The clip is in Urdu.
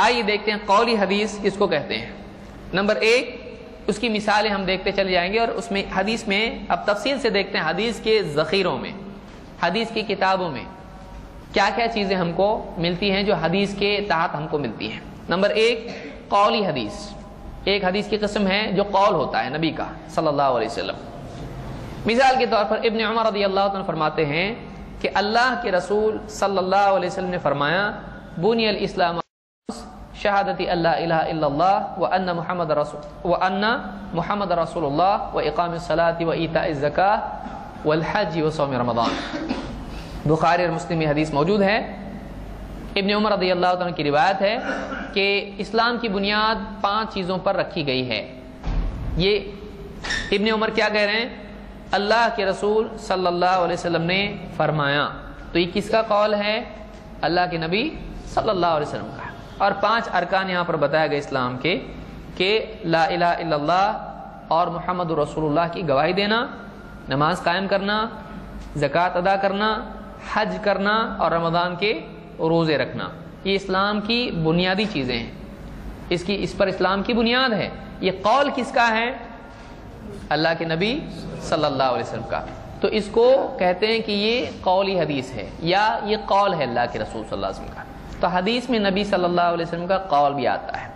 آئیے دیکھتے ہیں قولی حدیث کس کو کہتے ہیں۔ نمبر ایک، اس کی مثالیں ہم دیکھتے چلے جائیں گے، اور اس میں حدیث میں اب تفصیل سے دیکھتے ہیں حدیث کے ذخیروں میں، حدیث کی کتابوں میں کیا کیا چیزیں ہم کو ملتی ہیں جو حدیث کے تحت ہم کو ملتی ہیں۔ نمبر ایک، قولی حدیث، ایک حدیث کی قسم ہے جو قول ہوتا ہے نبی کا صلی اللہ علیہ وسلم۔ مثال کے طور پر ابن عمر رضی اللہ عنہ فرماتے ہیں کہ اللہ کے رسول صلی اللہ علیہ وسلم نے فرمایا بنی الاسلام شہادت اللہ الہ الا اللہ وان محمد رسول اللہ واقام الصلاۃ وایتاء الزکاۃ والحج وصوم رمضان۔ بخاری اور مسلم میں حدیث موجود ہے۔ ابن عمر رضی اللہ عنہ کی روایت ہے کہ اسلام کی بنیاد 5 چیزوں پر رکھی گئی ہے۔ یہ ابن عمر کیا کہہ رہے ہیں؟ اللہ کے رسول صلی اللہ علیہ وسلم نے فرمایا، تو یہ کس کا قول ہے؟ اللہ کے نبی صلی اللہ علیہ وسلم کا۔ اور 5 ارکان یہاں پر بتایا گیا اسلام کے کہ لا الہ الا اللہ اور محمد رسول اللہ کی گواہی دینا، نماز قائم کرنا، زکوٰۃ ادا کرنا، حج کرنا اور رمضان کے روزے رکھنا، یہ اسلام کی بنیادی چیزیں ہیں، اس پر اسلام کی بنیاد ہے۔ یہ قول کس کا ہے؟ اللہ کے نبی صلی اللہ علیہ وسلم کا۔ تو اس کو کہتے ہیں کہ یہ قولی حدیث ہے یا یہ قول ہے اللہ کے رسول صلی اللہ علیہ وسلم کا۔ تو حدیث میں نبی صلی اللہ علیہ وسلم کا قول بھی آتا ہے۔